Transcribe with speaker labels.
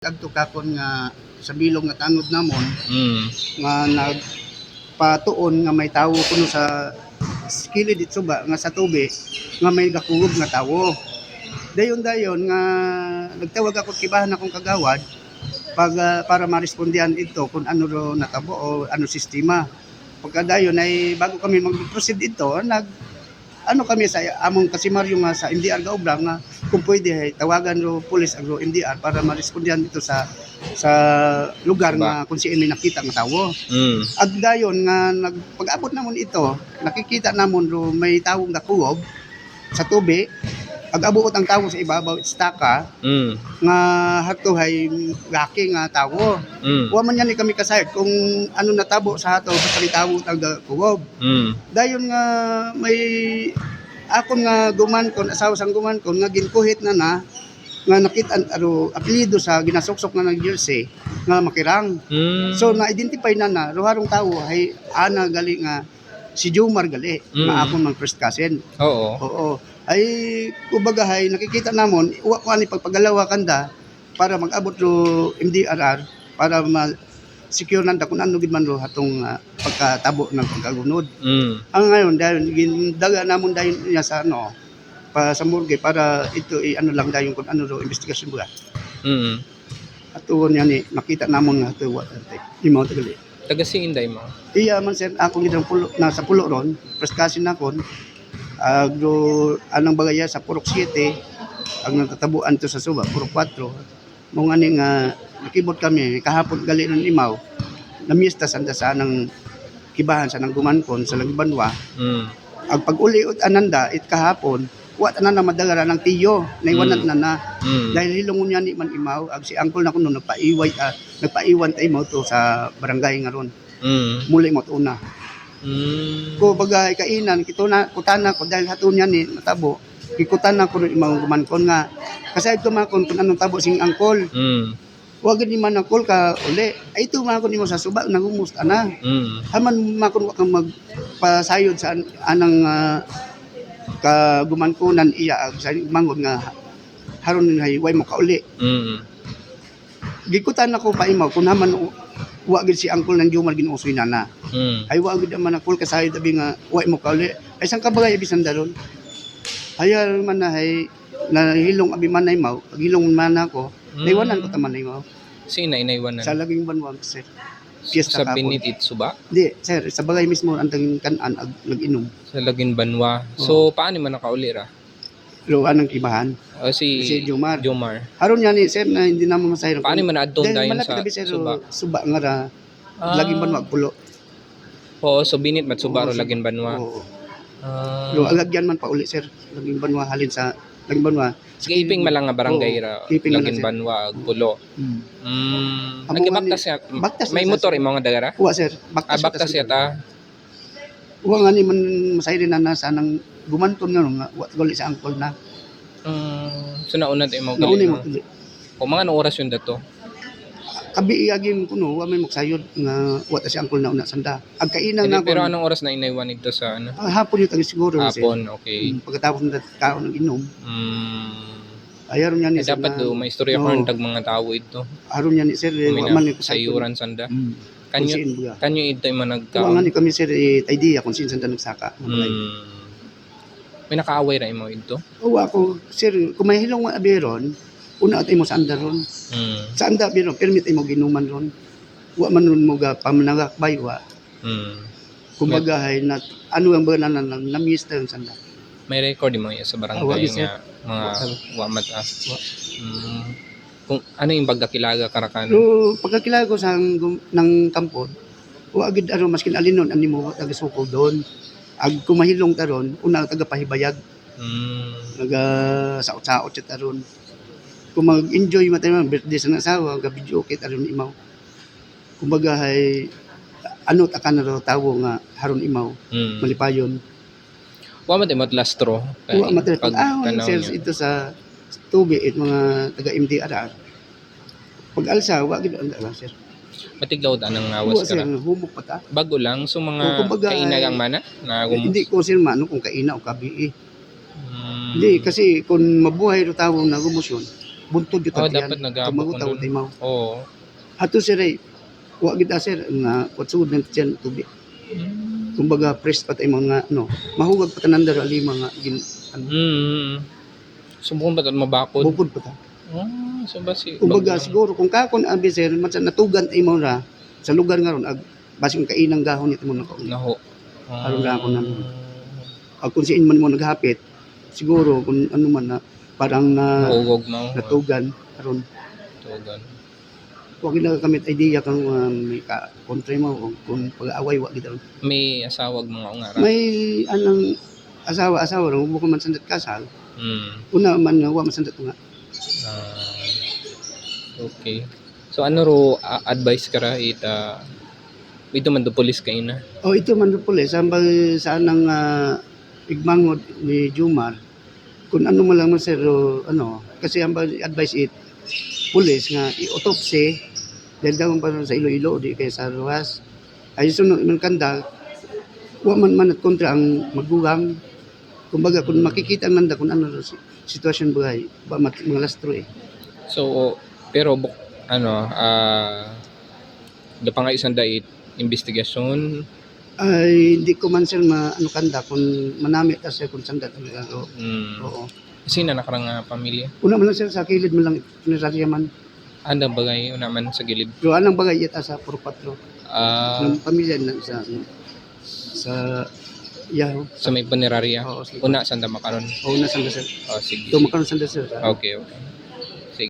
Speaker 1: Adto kakon nga sa bilog nga tanod namon
Speaker 2: Mm.
Speaker 1: nga nagpatuon nga may tawo kuno sa kilid dito ba nga sa tubi nga may gakugob nga tawo. Dayon nga nagtawag ako kibahan akong kagawad para marespondihan ito kung ano ro natabo o ano sistema. Pagkadayon ay bago kami mag-proceed ito, ano kami sa among kasimaryo nga sa MDR gaobra nga kung pwede ay tawagan ro pulis ang ro MDR para marespondihan dito sa lugar nga kung saan may nakita nga tawo. Ag dayon nga pag-abot namon ito, nakikita namon ro may tawong gakuob sa tubi. Ag abot ang tawo sa ibabaw istaka nga hatuhay gaki nga tawo. Wa man yan kami kasayod kung ano natabo sa hato basta ni tawo tag gakuob. Dayon nga may akon nga gumankon asawa sang gumankon nga ginkuhit na nga nakita aro apelyido sa ginasuksok na ng jersey nga makirang. So na-identify na ruharong tawo ay ana gali nga si Jomar gali nga akon mang first cousin. Oo. Ay kumbaga hay nakikita namon wa ko ani pagpagalawa kanda para mag-abot ro MDRR para secure nanda kung ano gid man ro hatong pagkatabo ng pagkagunod. Ang ngayon dahil gindaga namon dayon niya sa ano pa sa morgue para ito ano lang dayon kung ano ro investigasyon ba. Atuon yan nakita namon nga ito imaw tagali.
Speaker 2: Taga Siinday mo.
Speaker 1: Iya man sir ako gidang pulo na sa pulo ron prestasin nakon agro anong bagaya sa Purok 7 ang natatabuan to sa Suba Purok 4 mo ngani nga nakibot kami kahapon gali ng imaw namiesta sanda sa nang kibahan sa nang gumankon sa Lagbanwa. Ang pag-uliot ananda it kahapon wa tanan na madagara ng tiyo naiwanan na dahil hilongon niya ni man imaw ag si uncle na kuno nagpaiwan tay mo to sa barangay nga ron. Muli mo to una. Ko bagay kainan kutana ko dahil haton niya ni natabo kikutan na ko imaw gumankon nga kasayod ko makon kung anong tabo sing angkol. Wa gid man angkol ka uli ay ito makon nimo sa Suba nagumusta na. Haman makon wa kang magpasayod sa anang ka gumankunan iya sa mangon nga haron hay way mo kauli. Gikutan ako pa imaw kun haman wa gid si angkol ng Jomar ginusoy na. Ay wa gid man angkol kasayod abi nga way mo kauli. Ay sang kabagay bisan daron. Hayal man na hay nahilong abi man na imaw, paghilong man ako, naiwanan ko taman na imaw.
Speaker 2: Sino inaiwanan?
Speaker 1: Sa Laging Banwa sir. Fiesta
Speaker 2: Sa Binitit Suba?
Speaker 1: Di, sir, sa bagay mismo ang tanging kanan nag-inom.
Speaker 2: Sa Laging Banwa. So paano man nakauli ra?
Speaker 1: Luan ng kibahan.
Speaker 2: Si
Speaker 1: Jomar.
Speaker 2: Haron
Speaker 1: yan sir na hindi naman masayro.
Speaker 2: Paano man adton dayon sa
Speaker 1: Suba? Suba nga ra. Laging Banwa pulo.
Speaker 2: Oo, so Binit mat Suba ro Laging Banwa.
Speaker 1: Oo. Agagyan man pa uli sir. Laging Banwa halin sa Laging Banwa.
Speaker 2: Iping malang nga barangay ra. Laging Banwa ag pulo. Nagibaktas siya. May motor imo nga dagara?
Speaker 1: Wa sir.
Speaker 2: Baktas siya ta.
Speaker 1: Wa nga ni man masayro na nasa nang gumanton nga wa gali sa angkol na.
Speaker 2: So nauna tayo mo
Speaker 1: gali.
Speaker 2: O mga anong oras yun dato?
Speaker 1: Kabi iagin kuno wa may magsayod nga wa ta si angkol na una sanda. Ag kainan na
Speaker 2: pero anong oras na inaiwan ito sa ano?
Speaker 1: Hapon yung siguro.
Speaker 2: Hapon, okay.
Speaker 1: Pagkatapos na kaon ng inom. Ayaron yan ni sir.
Speaker 2: Dapat do may istorya ko ng mga tao ito.
Speaker 1: Aron yan ni sir. Wa man
Speaker 2: sa yuran sanda. Kanyo ito yung managkaon.
Speaker 1: Wa nga ni kami sir idea kung sin sanda nagsaka.
Speaker 2: May nakaaway ra imo ito?
Speaker 1: Oo ako sir kung may hilong abiron una at imo sa anda ron. Sa anda abiron permit imo ginuman ron. Wa man ron mo ga pamanagakbay wa. Kumbaga hay na ano ang ba na mister yung sanda.
Speaker 2: May record mo sa barangay nga mga wamat kung ano yung pagkakilaga karakan.
Speaker 1: So pagkakilaga ko sa ng kampon wa gid ano maskin alinon ani mo taga-sukol doon. Ag kumahilong taron una taga-pahibayag. Naga saot-saot siya taron. Kung mag-enjoy matay man birthday sa asawa ga-video okay taron imaw. Kumbaga hay ano ta kanaro tawo nga haron imaw malipayon.
Speaker 2: Wa man mo lastro.
Speaker 1: Wa matay pag sir ito sa tubi it mga taga MDRR. Pag alsa wa gid ang sir.
Speaker 2: Matiglaw ta nang awas ka.
Speaker 1: Humok pa ta.
Speaker 2: Bago lang so mga kainagang mana na
Speaker 1: hindi ko sir mano kung kaina o kabi. Hindi kasi kung mabuhay ro tawo na gumosyon buntod yung
Speaker 2: Oh,
Speaker 1: tagyan.
Speaker 2: dapat nagabok
Speaker 1: Tumagutaw
Speaker 2: doon.
Speaker 1: timaw.
Speaker 2: Oo.
Speaker 1: Ato sir ay, wa gid sir nga kutsud ng tiyan tubig. Kumbaga press pa tayo mga mahugag pa tanan dara lima nga ano,
Speaker 2: Sumbong ba ito mabakod?
Speaker 1: bukod pa ta.
Speaker 2: So ba si
Speaker 1: Kumbaga
Speaker 2: bago lang.
Speaker 1: siguro kung kakon abi sir matsa natugan ay mo ra sa lugar nga ron ag basing kainang gahon nito mo nako.
Speaker 2: Naho.
Speaker 1: Aron lang ako naman. Ag kung siin man mo naghapit siguro kung ano man na parang na
Speaker 2: Nahugog na.
Speaker 1: natugan aron
Speaker 2: Tugan.
Speaker 1: wa gid na kamit idea kang may ka kontra mo o kung pag-away wa gid aron.
Speaker 2: May asawag mga ungara.
Speaker 1: May anang asawa ro mo man sandat kasal. Una man wa man sandat nga.
Speaker 2: Okay. So ano ro advice ka ra ito man do police kayo na.
Speaker 1: Oh, ito man po sambal sa anang igmangod ni Jumar. Kung ano man lang man sir, kasi ang advice pulis nga i-autopsy dahil daw pa sa Iloilo di kay sa Ruas. Ay sunod man kanda wa man at kontra ang magugang. Kumbaga kung makikita nanda kung ano sitwasyon buhay, ba mga lastro eh.
Speaker 2: So pero do pa nga isang dait investigasyon.
Speaker 1: Ay hindi ko man sir kanda kung manami ta sir kung sanda talaga. Oo.
Speaker 2: Sino nakarang pamilya?
Speaker 1: Una man lang sir sa kilid mo lang pinasasya man.
Speaker 2: Anda bagay naman sa gilid.
Speaker 1: Pero anong bagay ita sa Purpatro? Ng pamilya na sa Yahoo.
Speaker 2: Sa may punerarya.
Speaker 1: Oo, sige.
Speaker 2: Una sanda makaron.
Speaker 1: Oo, na sanda sir.
Speaker 2: Sige.
Speaker 1: Ito makaroon sanda sir.
Speaker 2: Okay.